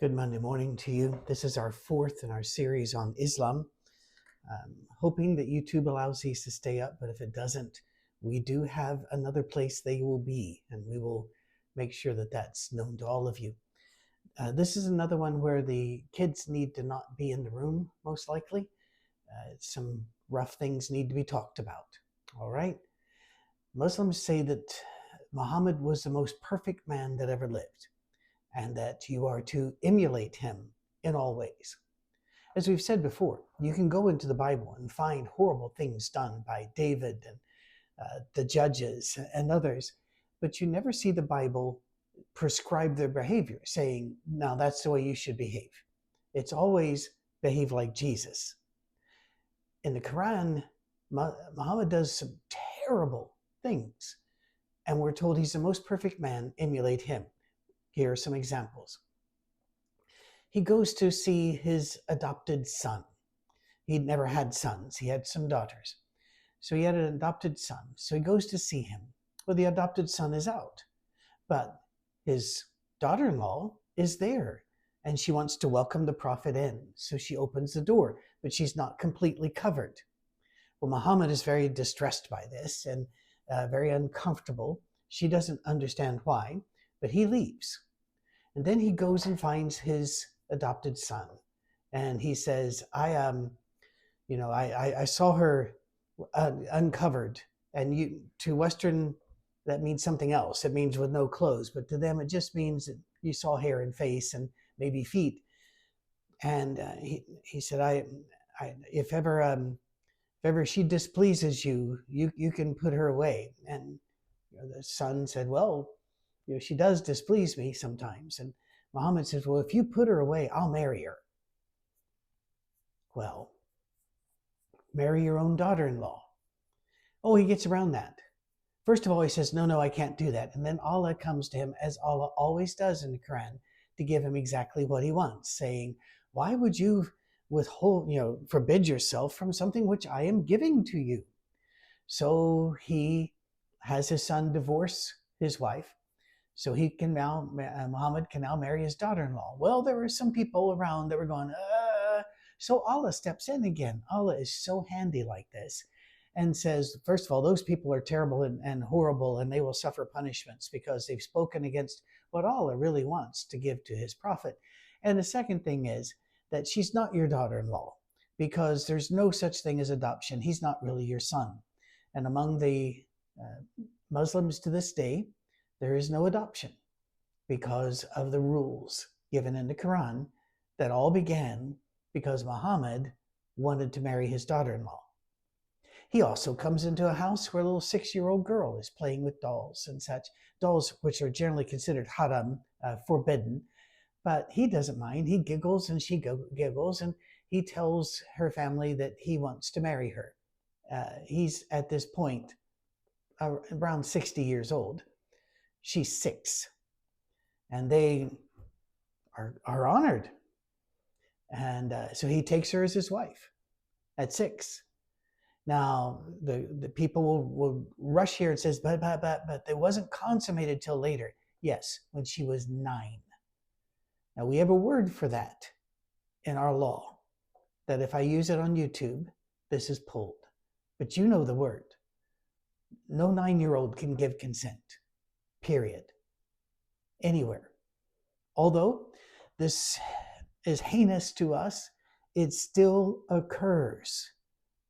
Good Monday morning to you. This is our fourth in our series on Islam. Hoping that YouTube allows these to stay up, but if it doesn't, we do have another place they will be, and we will make sure that that's known to all of you. This is another one where the kids need to not be in the room, most likely. Some rough things need to be talked about. All right? Muslims say that Muhammad was the most perfect man that ever lived, and that you are to emulate him in all ways. As we've said before, you can go into the Bible and find horrible things done by David and the judges and others, but you never see the Bible prescribe their behavior, saying, now that's the way you should behave. It's always behave like Jesus. In the Quran, Muhammad does some terrible things, and we're told he's the most perfect man, emulate him. Here are some examples. He goes to see his adopted son. He'd never had sons. He had some daughters. So he had an adopted son. So he goes to see him. Well, the adopted son is out, but his daughter-in-law is there, and she wants to welcome the prophet in. So she opens the door, but she's not completely covered. Well, Muhammad is very distressed by this and very uncomfortable. She doesn't understand why, but he leaves. And then he goes and finds his adopted son. And he says, I saw her uncovered. And to Western, that means something else. It means with no clothes. But to them, it just means that you saw hair and face and maybe feet. And he said, if ever she displeases you, you can put her away. And the son said, well, she does displease me sometimes. And Muhammad says, well, if you put her away, I'll marry her. Well, marry your own daughter-in-law. Oh, he gets around that. First of all, he says, no, I can't do that. And then Allah comes to him, as Allah always does in the Quran, to give him exactly what he wants, saying, why would you forbid yourself from something which I am giving to you? So he has his son divorce his wife. So Muhammad can now marry his daughter-in-law. Well, there were some people around that were going, So Allah steps in again. Allah is so handy like this and says, first of all, those people are terrible and horrible, and they will suffer punishments because they've spoken against what Allah really wants to give to his prophet. And the second thing is that she's not your daughter-in-law, because there's no such thing as adoption. He's not really your son. And among the Muslims to this day, there is no adoption because of the rules given in the Quran that all began because Muhammad wanted to marry his daughter-in-law. He also comes into a house where a little 6-year-old girl is playing with dolls and such, dolls which are generally considered haram, forbidden, but he doesn't mind. He giggles and she giggles, and he tells her family that he wants to marry her. He's at this point around 60 years old. She's 6, and they are honored. And so he takes her as his wife at 6. Now, the people will rush here and says, but it wasn't consummated till later. Yes, when she was 9. Now, we have a word for that in our law, that if I use it on YouTube, this is pulled. But you know the word. No 9-year-old can give consent. Period. Anywhere. Although this is heinous to us, it still occurs.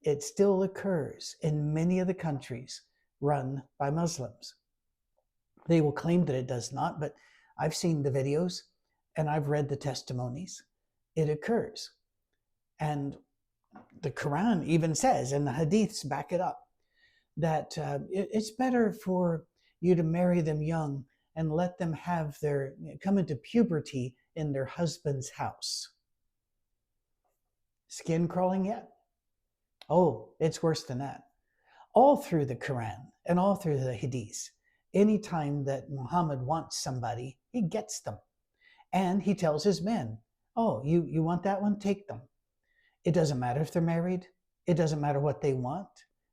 It still occurs in many of the countries run by Muslims. They will claim that it does not, but I've seen the videos and I've read the testimonies. It occurs. And the Quran even says, and the hadiths back it up, that it's better for you to marry them young and let them come into puberty in their husband's house. Skin crawling yet? Oh, it's worse than that. All through the Quran and all through the Hadith, anytime that Muhammad wants somebody, he gets them. And he tells his men, oh, you want that one? Take them. It doesn't matter if they're married. It doesn't matter what they want.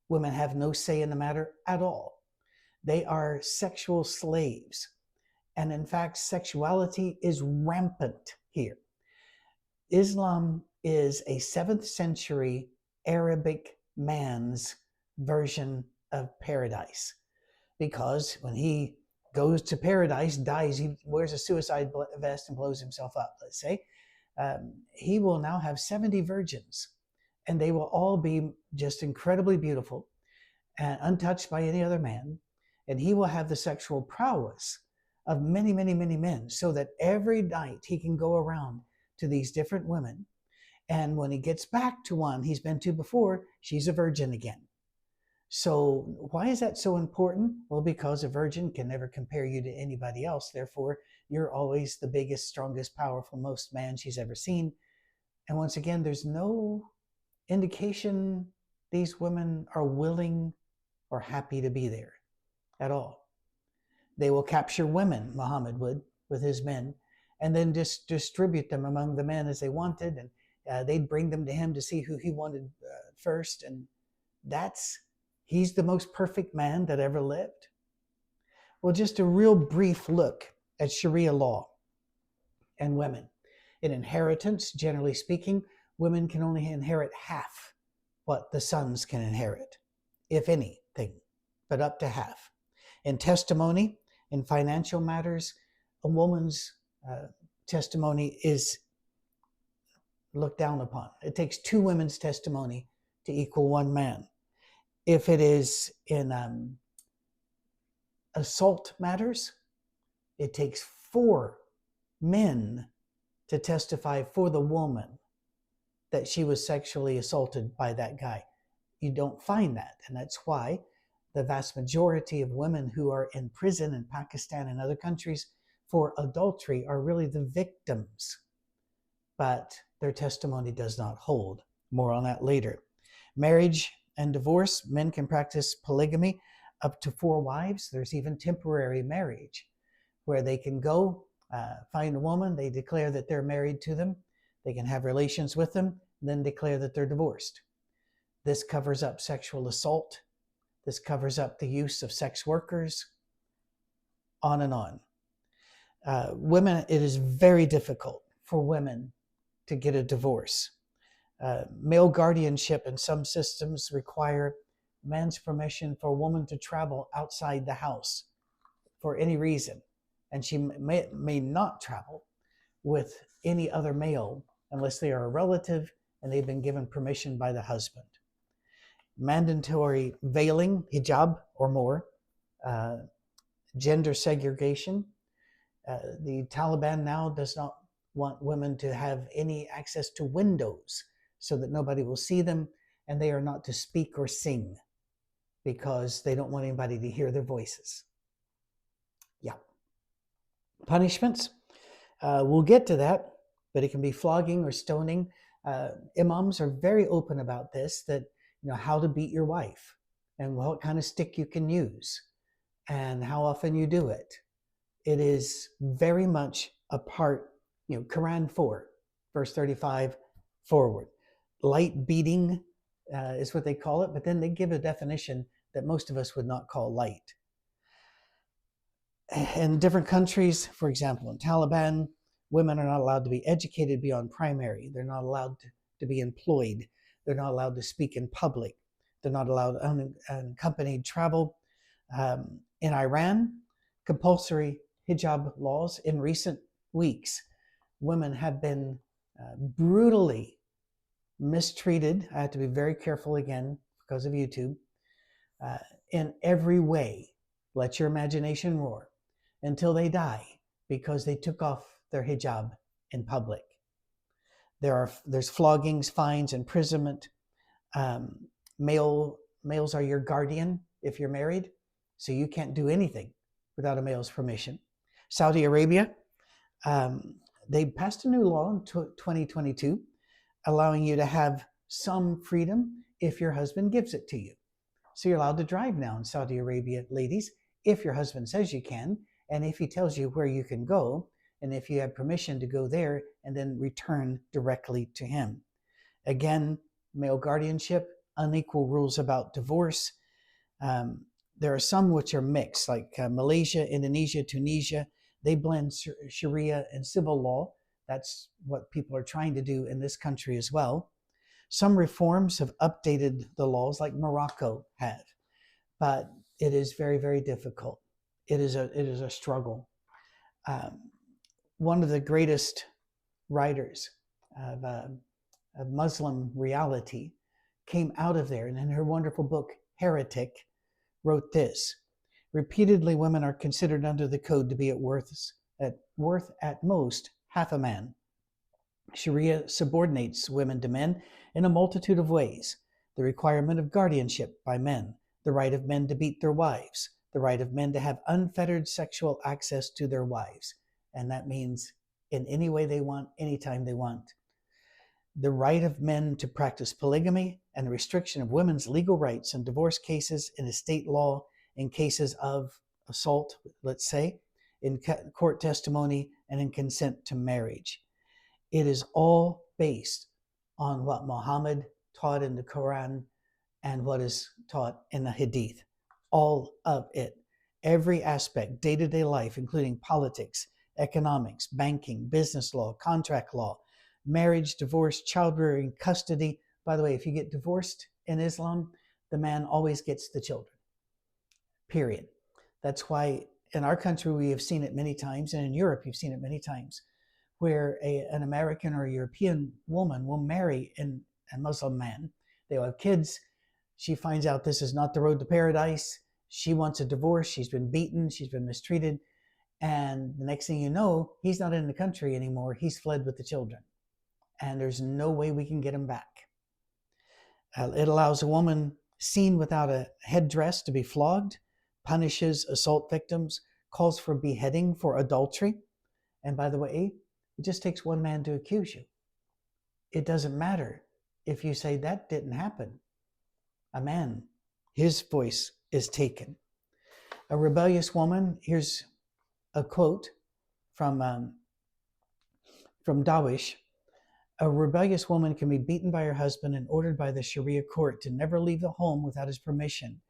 Women have no say in the matter at all. They are sexual slaves. And in fact, sexuality is rampant here. Islam is a 7th century Arabic man's version of paradise, because when he goes to paradise, dies, he wears a suicide vest and blows himself up, let's say, he will now have 70 virgins, and they will all be just incredibly beautiful and untouched by any other man. And he will have the sexual prowess of many, many, many men, so that every night he can go around to these different women. And when he gets back to one he's been to before, she's a virgin again. So why is that so important? Well, because a virgin can never compare you to anybody else. Therefore, you're always the biggest, strongest, powerful, most man she's ever seen. And once again, there's no indication these women are willing or happy to be there at all. They will capture women, Muhammad would, with his men, and then just distribute them among the men as they wanted. And they'd bring them to him to see who he wanted first. And he's the most perfect man that ever lived. Well, just a real brief look at Sharia law and women. In inheritance, generally speaking, women can only inherit half what the sons can inherit, if anything, but up to half. In testimony, in financial matters, a woman's testimony is looked down upon. It takes 2 women's testimony to equal 1 man. If it is in assault matters, it takes 4 men to testify for the woman that she was sexually assaulted by that guy. You don't find that. And that's why the vast majority of women who are in prison in Pakistan and other countries for adultery are really the victims. But their testimony does not hold. More on that later. Marriage and divorce, men can practice polygamy up to 4 wives. There's even temporary marriage where they can go find a woman, they declare that they're married to them, they can have relations with them, then declare that they're divorced. This covers up sexual assault. This covers up the use of sex workers, on and on. Women, it is very difficult for women to get a divorce. Male guardianship in some systems require man's permission for a woman to travel outside the house for any reason. And she may not travel with any other male unless they are a relative and they've been given permission by the husband. Mandatory veiling, hijab or more, gender segregation. The Taliban now does not want women to have any access to windows so that nobody will see them, and they are not to speak or sing because they don't want anybody to hear their voices. Yeah. Punishments. We'll get to that, but it can be flogging or stoning. Imams are very open about this, that how to beat your wife and what kind of stick you can use and how often you do it. It is very much a part, Quran 4, verse 35 forward. Light beating is what they call it, but then they give a definition that most of us would not call light. In different countries, for example, in Taliban, women are not allowed to be educated beyond primary. They're not allowed to be employed. They're not allowed to speak in public. They're not allowed unaccompanied travel. In Iran, compulsory hijab laws. In recent weeks, women have been brutally mistreated. I have to be very careful again because of YouTube. In every way, let your imagination roar, until they die because they took off their hijab in public. There's floggings, fines, imprisonment. Males are your guardian if you're married, so you can't do anything without a male's permission. Saudi Arabia, they passed a new law in 2022 allowing you to have some freedom if your husband gives it to you. So you're allowed to drive now in Saudi Arabia, ladies, if your husband says you can, and if he tells you where you can go, and if you have permission to go there and then return directly to him. Again, male guardianship, unequal rules about divorce. There are some which are mixed, like Malaysia, Indonesia, Tunisia. They blend Sharia and civil law. That's what people are trying to do in this country as well. Some reforms have updated the laws, like Morocco have, but it is very, very difficult. It is a struggle. One of the greatest writers of Muslim reality came out of there, and in her wonderful book Heretic wrote this: repeatedly, women are considered under the code to be worth at most half a man. Sharia subordinates women to men in a multitude of ways: the requirement of guardianship by men, the right of men to beat their wives, the right of men to have unfettered sexual access to their wives, and that means in any way they want, anytime they want, the right of men to practice polygamy, and the restriction of women's legal rights in divorce cases, in estate law, in cases of assault, let's say, in court testimony, and in consent to marriage. It is all based on what Muhammad taught in the Quran and what is taught in the Hadith. All of it. Every aspect, day-to-day life, including politics, economics, banking, business law, contract law, marriage, divorce, child-rearing, custody. By the way, if you get divorced in Islam, the man always gets the children. Period. That's why in our country we have seen it many times, and in Europe you've seen it many times, where an American or a European woman will marry a Muslim man. They will have kids. She finds out this is not the road to paradise. She wants a divorce. She's been beaten. She's been mistreated. And the next thing you know, he's not in the country anymore. He's fled with the children. And there's no way we can get him back. It allows a woman seen without a headdress to be flogged, punishes assault victims, calls for beheading for adultery. And by the way, it just takes one man to accuse you. It doesn't matter if you say that didn't happen. A man, his voice is taken. A rebellious woman, here's a quote from Dawish. A rebellious woman can be beaten by her husband and ordered by the Sharia court to never leave the home without his permission.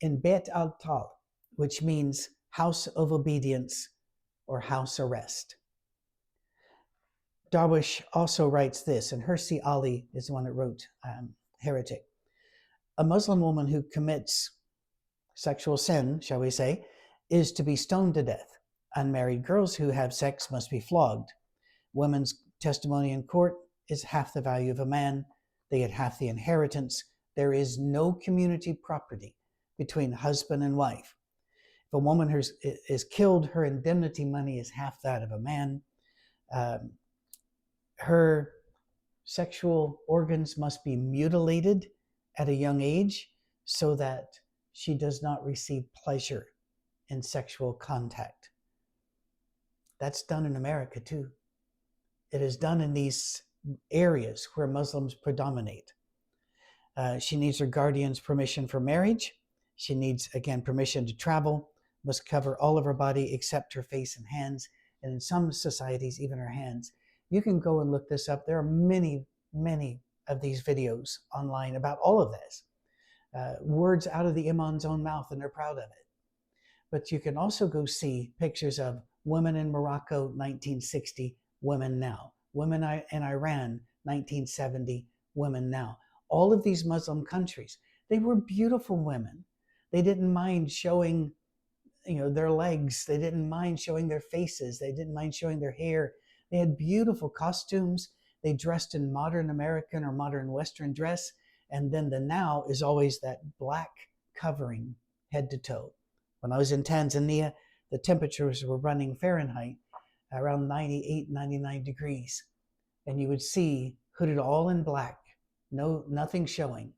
In Beit al-Tal, which means house of obedience or house arrest. Darwish also writes this, and Hirsi Ali is the one that wrote Heretic. A Muslim woman who commits sexual sin, shall we say, is to be stoned to death. Unmarried girls who have sex must be flogged. Women's testimony in court is half the value of a man. They get half the inheritance. There is no community property between husband and wife. If a woman is killed, her indemnity money is half that of a man. Her sexual organs must be mutilated at a young age so that she does not receive pleasure in sexual contact. That's done in America too. It is done in these areas where Muslims predominate. She needs her guardian's permission for marriage. She needs, again, permission to travel, must cover all of her body except her face and hands, and in some societies, even her hands. You can go and look this up. There are many, many of these videos online about all of this. Words out of the imam's own mouth, and they're proud of it. But you can also go see pictures of women in Morocco, 1960, women now. Women in Iran, 1970, women now. All of these Muslim countries, they were beautiful women. They didn't mind showing, their legs. They didn't mind showing their faces. They didn't mind showing their hair. They had beautiful costumes. They dressed in modern American or modern Western dress. And then the now is always that black covering head to toe. When I was in Tanzania, the temperatures were running Fahrenheit around 98, 99 degrees. And you would see hooded all in black, nothing showing.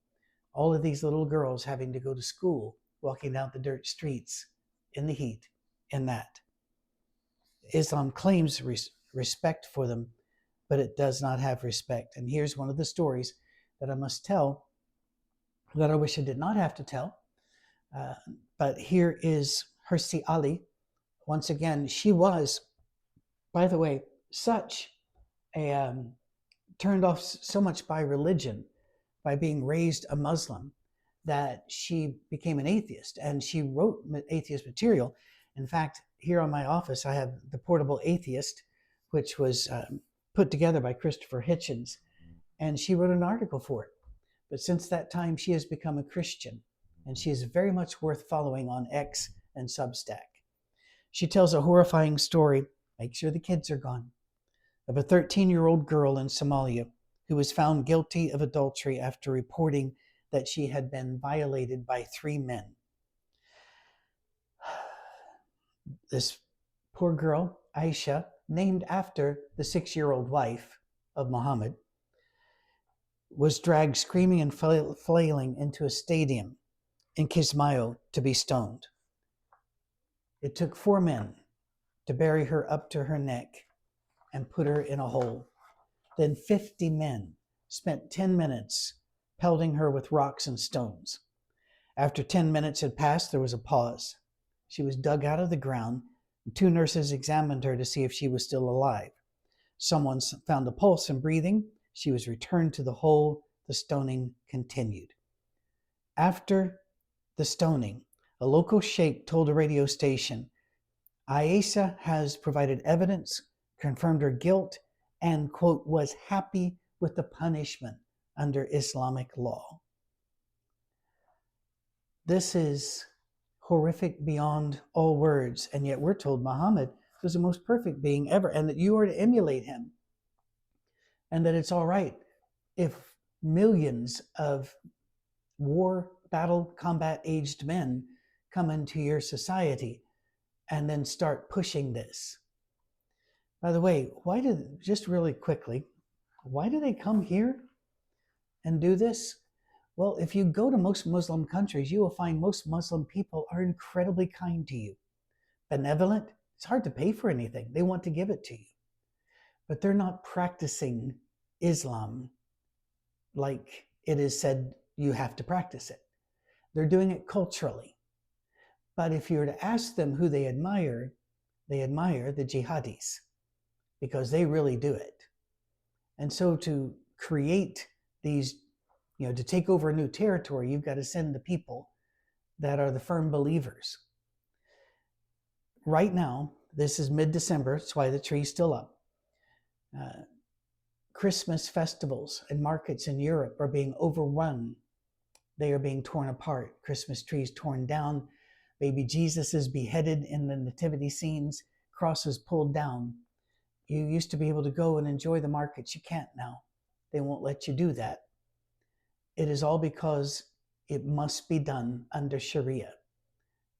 All of these little girls having to go to school, walking down the dirt streets in the heat, in that. Islam claims respect for them, but it does not have respect. And here's one of the stories that I must tell that I wish I did not have to tell. But here is Hirsi Ali. Once again, she was, by the way, such a turned off so much by religion, by being raised a Muslim, that she became an atheist, and she wrote atheist material. In fact, here on my office, I have The Portable Atheist, which was put together by Christopher Hitchens, and she wrote an article for it. But since that time, she has become a Christian, and she is very much worth following on X and Substack. She tells a horrifying story, make sure the kids are gone, of a 13-year-old girl in Somalia who was found guilty of adultery after reporting that she had been violated by 3 men. This poor girl, Aisha, named after the 6-year-old wife of Muhammad, was dragged screaming and flailing into a stadium in Kismayo to be stoned. It took 4 men to bury her up to her neck and put her in a hole. Then 50 men spent 10 minutes pelting her with rocks and stones. After 10 minutes had passed, there was a pause. She was dug out of the ground, and 2 nurses examined her to see if she was still alive. Someone found a pulse and breathing. She was returned to the hole. The stoning continued. After the stoning, a local sheikh told a radio station, Aisha has provided evidence, confirmed her guilt, and, quote, was happy with the punishment under Islamic law. This is horrific beyond all words, and yet we're told Muhammad was the most perfect being ever, and that you are to emulate him, and that it's all right if millions of war, battle, combat-aged men come into your society and then start pushing this. By the way, just really quickly, why do they come here and do this? Well, if you go to most Muslim countries, you will find most Muslim people are incredibly kind to you. Benevolent. It's hard to pay for anything. They want to give it to you. But they're not practicing Islam like it is said you have to practice it. They're doing it culturally. But if you were to ask them who they admire the jihadis, because they really do it. And so to create these, to take over a new territory, you've got to send the people that are the firm believers. Right now, this is mid-December, that's why the tree's still up. Christmas festivals and markets in Europe are being overrun. They are being torn apart. Christmas trees torn down. Baby Jesus is beheaded in the nativity scenes. Crosses pulled down. You used to be able to go and enjoy the markets. You can't now. They won't let you do that. It is all because it must be done under Sharia.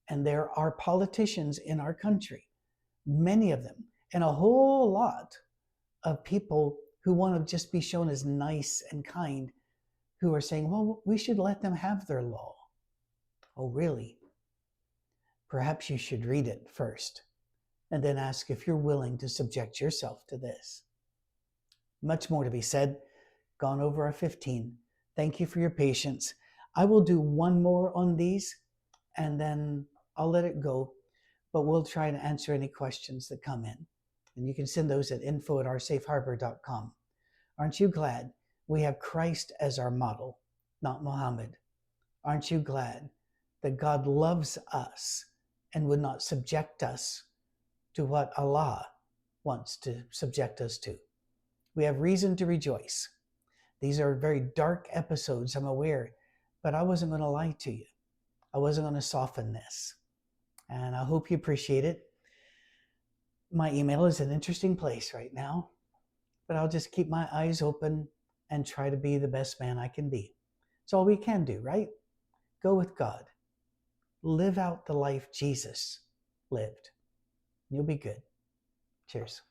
And there are politicians in our country, many of them, and a whole lot of people who want to just be shown as nice and kind, who are saying, well, we should let them have their law. Oh, really? Perhaps you should read it first, and then ask if you're willing to subject yourself to this. Much more to be said. Gone over our 15. Thank you for your patience. I will do one more on these, and then I'll let it go, but we'll try to answer any questions that come in. And you can send those at info@oursafeharbor.com. Aren't you glad we have Christ as our model, not Muhammad? Aren't you glad that God loves us and would not subject us to what Allah wants to subject us to? We have reason to rejoice. These are very dark episodes, I'm aware, but I wasn't going to lie to you. I wasn't going to soften this. And I hope you appreciate it. My email is an interesting place right now, but I'll just keep my eyes open and try to be the best man I can be. It's all we can do, right? Go with God. Live out the life Jesus lived. You'll be good. Cheers.